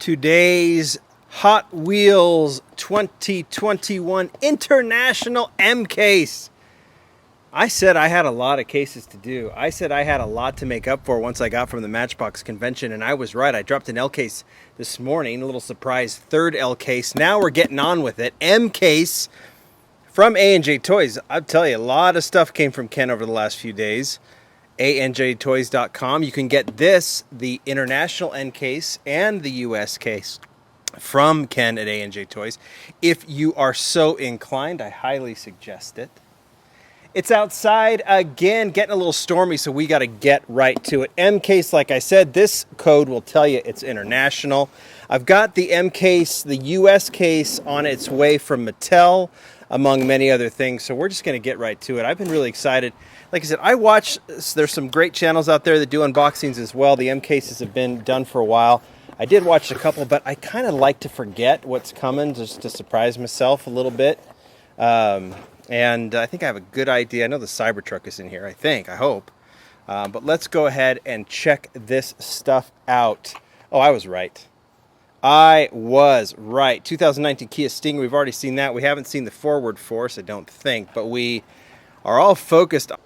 Today's Hot Wheels 2021 International M case. I said I had a lot of cases to do. I said I had a lot to make up for once I got from the Matchbox convention, and I was right. I dropped an L case this morning, a little surprise, third L case. Now we're getting on with it. M case from A&J Toys. I'll tell you, a lot of stuff came from Ken over the last few days. ANJToys.com. You can get this, the international N case and the US case from Ken at A&J Toys. If you are so inclined, I highly suggest it. It's outside again, getting a little stormy, so we got to get right to it. M case, like I said, this code will tell you it's international. I've got the M case, the US case, on its way from Mattel, among many other things. So we're just going to get right to it. I've been really excited. Like I said, I watch, there's some great channels out there that do unboxings as well. The M cases have been done for a while. I did watch a couple, but I kind of like to forget what's coming just to surprise myself a little bit. And I think I have a good idea. I know the Cybertruck is in here, I hope. But let's go ahead and check this stuff out. Oh, I was right. 2019 Kia Stinger, we've already seen that. We haven't seen the forward force, I don't think, but we are all focused on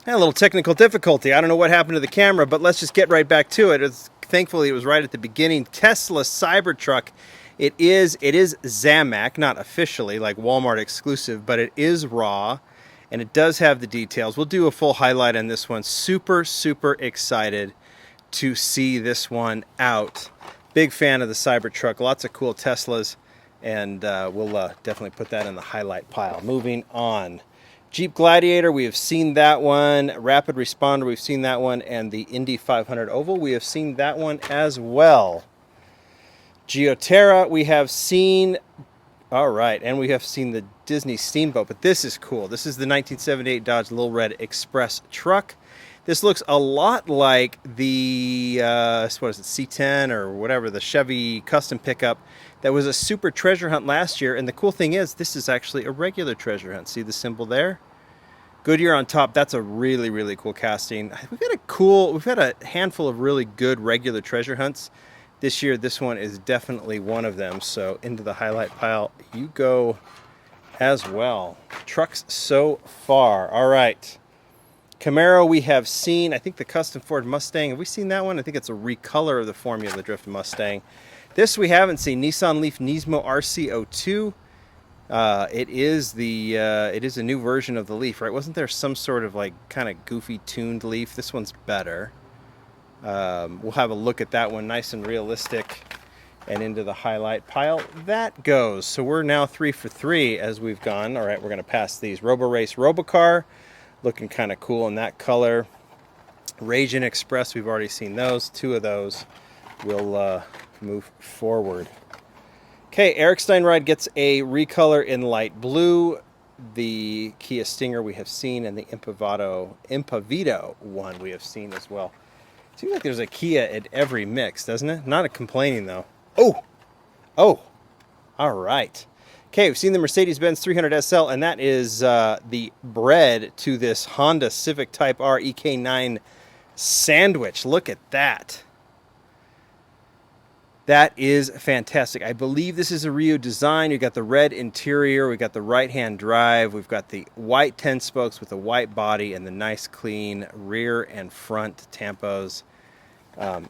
a little technical difficulty. I don't know what happened to the camera, but let's just get right back to it. Thankfully, it was right at the beginning. Tesla Cybertruck. It is Zamac, not officially like Walmart exclusive, but it is raw, and it does have the details. We'll do a full highlight on this one. Super, super excited to see this one out. Big fan of the Cybertruck. Lots of cool Teslas, and we'll definitely put that in the highlight pile. Moving on. Jeep Gladiator, we have seen that one. Rapid Responder, we've seen that one. And the Indy 500 Oval, we have seen that one as well. Geoterra, we have seen. All right, and we have seen the Disney Steamboat, but this is cool. This is the 1978 Dodge Little Red Express truck. This looks a lot like the, what is it, C10 or whatever, the Chevy custom pickup that was a super treasure hunt last year. And the cool thing is, this is actually a regular treasure hunt. See the symbol there? Goodyear on top. That's a really, really cool casting. We've had a handful of really good regular treasure hunts this year. This one is definitely one of them. So into the highlight pile you go as well. Trucks so far. All right. Camaro we have seen. I think the custom Ford Mustang. Have we seen that one? I think it's a recolor of the Formula Drift Mustang. This we haven't seen. Nissan Leaf Nismo RC02. It is a new version of the Leaf, right? Wasn't there some sort of like kind of goofy tuned Leaf? This one's better. We'll have a look at that one, nice and realistic, and into the highlight pile that goes. So we're now 3 for 3 as we've gone. All right, we're going to pass these. Robo Race Robocar, looking kind of cool in that color. Raging Express, we've already seen those. 2 of those. We'll move forward. Okay, Eric Steinride gets a recolor in light blue. The Kia Stinger we have seen, and the Impavito one we have seen as well. Seems like there's a Kia at every mix, doesn't it? Not a complaining, though. Oh! All right. Okay, we've seen the Mercedes-Benz 300 SL, and that is the bread to this Honda Civic Type R EK9 sandwich. Look at that. That is fantastic. I believe this is a Rio design. You've got the red interior. We've got the right-hand drive. We've got the white 10 spokes with the white body and the nice, clean rear and front tampos.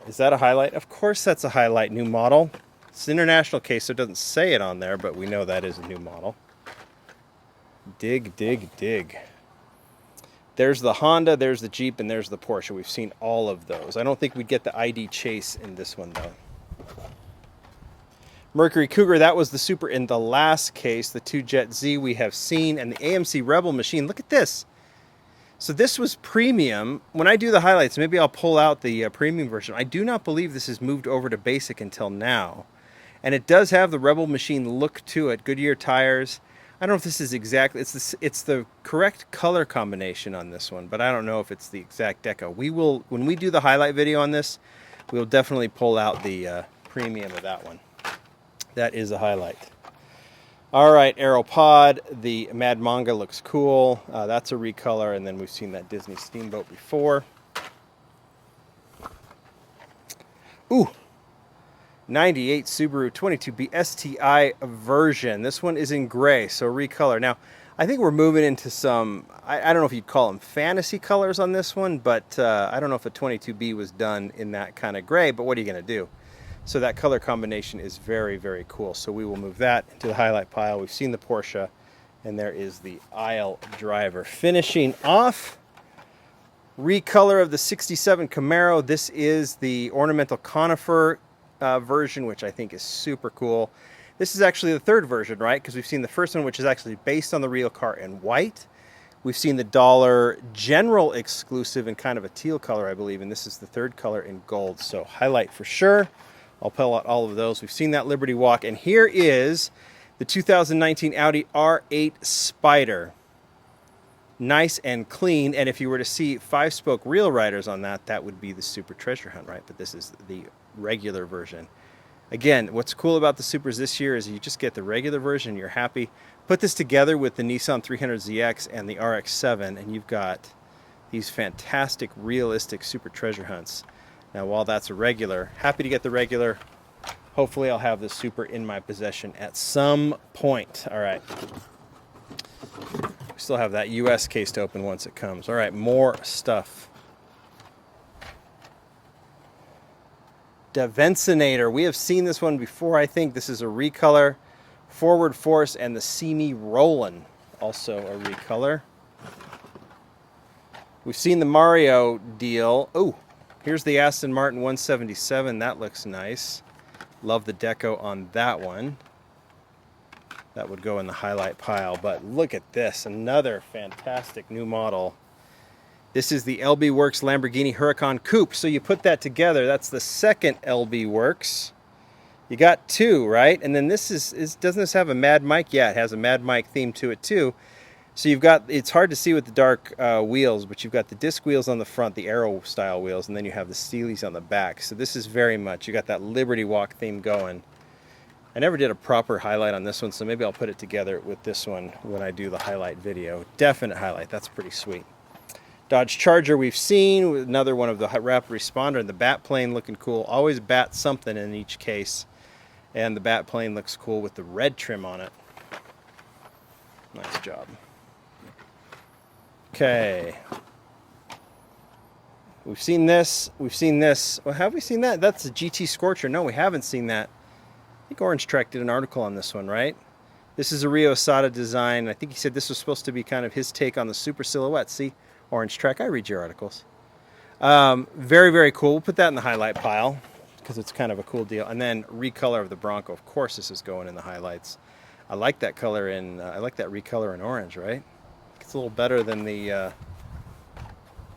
Is that a highlight? Of course that's a highlight. New model. It's an international case, so it doesn't say it on there, but we know that is a new model. Dig, dig, dig. There's the Honda, there's the Jeep, and there's the Porsche. We've seen all of those. I don't think we'd get the ID Chase in this one, though. Mercury Cougar, that was the Super in the last case. The 2Jet Z we have seen, and the AMC Rebel machine. Look at this. So this was premium. When I do the highlights, maybe I'll pull out the premium version. I do not believe this has moved over to basic until now. And it does have the Rebel machine look to it. Goodyear tires. I don't know if this is exactly, it's the correct color combination on this one, but I don't know if it's the exact deco. We will, when we do the highlight video on this, we'll definitely pull out the premium of that one. That is a highlight. All right, Aeropod, the Mad Manga looks cool. That's a recolor, and then we've seen that Disney Steamboat before. Ooh, 98 Subaru 22B STI version. This one is in gray, so recolor. Now, I think we're moving into some, I don't know if you'd call them fantasy colors on this one, but I don't know if a 22B was done in that kind of gray, but what are you going to do? So that color combination is very, very cool. So we will move that into the highlight pile. We've seen the Porsche, and there is the aisle driver. Finishing off, recolor of the 67 Camaro. This is the ornamental conifer version, which I think is super cool. This is actually the third version, right? Because we've seen the first one, which is actually based on the real car in white. We've seen the Dollar General exclusive in kind of a teal color, I believe, and this is the third color in gold. So highlight for sure. I'll pull out all of those. We've seen that Liberty Walk, and here is the 2019 Audi R8 Spider. Nice and clean, and if you were to see 5-spoke reel riders on that, that would be the Super Treasure Hunt, right? But this is the regular version. Again, what's cool about the Supers this year is you just get the regular version, you're happy. Put this together with the Nissan 300ZX and the RX-7, and you've got these fantastic, realistic Super Treasure Hunts. Now, while that's a regular, happy to get the regular. Hopefully, I'll have the Super in my possession at some point. All right. We still have that US case to open once it comes. All right, more stuff. Davincinator. We have seen this one before, I think. This is a recolor. Forward Force and the See Me Rollin', also a recolor. We've seen the Mario deal. Oh, here's the Aston Martin 177. That looks nice. Love the deco on that one. That would go in the highlight pile. But look at this. Another fantastic new model. This is the LB Works Lamborghini Huracan Coupe. So you put that together. That's the second LB Works. You got two, right? And then this doesn't this have a Mad Mike? Yeah, it has a Mad Mike theme to it too. So you've got, it's hard to see with the dark wheels, but you've got the disc wheels on the front, the Aero style wheels, and then you have the Steelies on the back. So this is very much, you got that Liberty Walk theme going. I never did a proper highlight on this one, so maybe I'll put it together with this one when I do the highlight video. Definite highlight, that's pretty sweet. Dodge Charger we've seen, another one of the rapid responder, and the bat plane looking cool. Always bat something in each case. And the bat plane looks cool with the red trim on it. Nice job. Okay. We've seen this. We've seen this. Well, have we seen that? That's a GT Scorcher. No, we haven't seen that. I think Orange Track did an article on this one, right? This is a Rio Sada design. I think he said this was supposed to be kind of his take on the Super Silhouette. See, Orange Track, I read your articles. Very, very cool. We'll put that in the highlight pile because it's kind of a cool deal. And then recolor of the Bronco. Of course, this is going in the highlights. I like that color in. I like that recolor in orange, right? It's a little better than the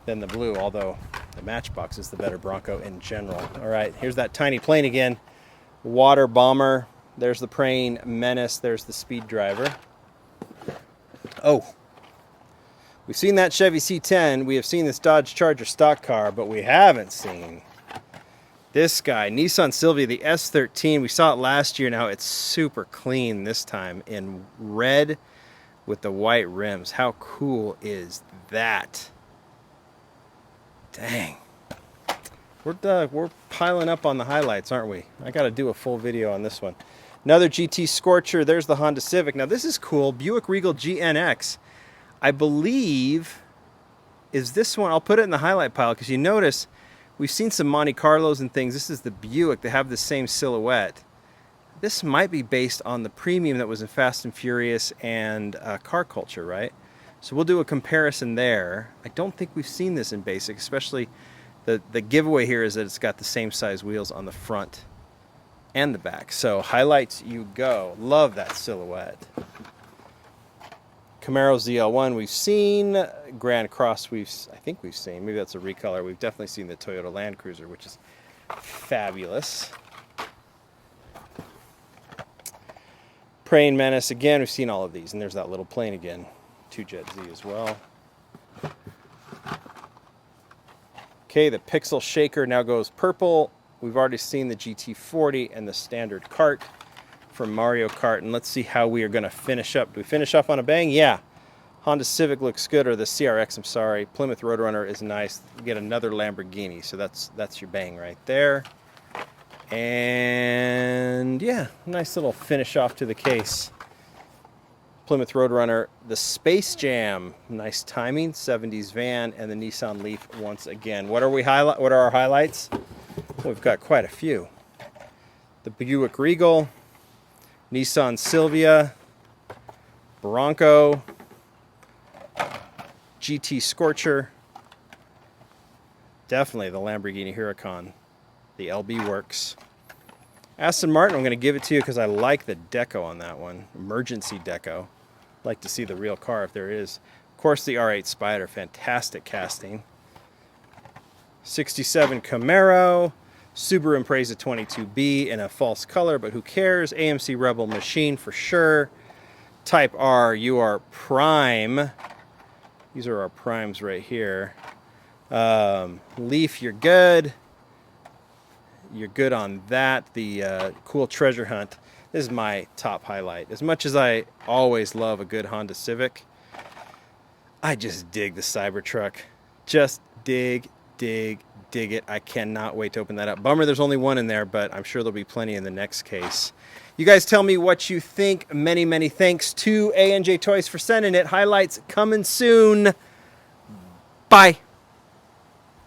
blue, although the Matchbox is the better Bronco in general. All right, here's that tiny plane again. Water Bomber. There's the Praying Menace. There's the Speed Driver. Oh, we've seen that Chevy C10. We have seen this Dodge Charger stock car, but we haven't seen this guy, Nissan Silvia, the S13. We saw it last year. Now it's super clean this time in red with the white rims. How cool is that? Dang. We're piling up on the highlights, aren't we? I got to do a full video on this one. Another GT Scorcher. There's the Honda Civic. Now this is cool. Buick Regal GNX. I believe is this one. I'll put it in the highlight pile because you notice we've seen some Monte Carlos and things. This is the Buick. They have the same silhouette. This might be based on the premium that was in Fast and Furious and Car Culture, right? So we'll do a comparison there. I don't think we've seen this in basic, especially the giveaway here is that it's got the same size wheels on the front and the back. So highlights you go. Love that silhouette. Camaro ZL1 we've seen. Grand Cross I think we've seen. Maybe that's a recolor. We've definitely seen the Toyota Land Cruiser, which is fabulous. Praying Menace, again, we've seen all of these. And there's that little plane again. 2Jet Z as well. Okay, the Pixel Shaker now goes purple. We've already seen the GT40 and the standard cart from Mario Kart. And let's see how we are going to finish up. Do we finish off on a bang? Yeah. Honda Civic looks good, or the CRX, I'm sorry. Plymouth Roadrunner is nice. You get another Lamborghini, so that's your bang right there. And yeah, nice little finish off to the case. Plymouth Roadrunner, the Space Jam, nice timing, 70s van, and the Nissan Leaf once again. What are our highlights? Well, we've got quite a few. The Buick Regal, Nissan Silvia, Bronco, GT Scorcher, definitely the Lamborghini Huracan, the LB Works. Aston Martin, I'm going to give it to you because I like the deco on that one, emergency deco. Like to see the real car if there is. Of course, the R8 Spider, fantastic casting. 67 Camaro, Subaru Impreza 22B in a false color, but who cares? AMC Rebel Machine for sure. Type R, you are prime. These are our primes right here. Leaf, you're good. You're good on that. The cool treasure hunt. This is my top highlight. As much as I always love a good Honda Civic, I just dig the Cybertruck. Just dig it. I cannot wait to open that up. Bummer there's only one in there, but I'm sure there'll be plenty in the next case. You guys tell me what you think. Many thanks to A&J Toys for sending it. Highlights coming soon. Bye.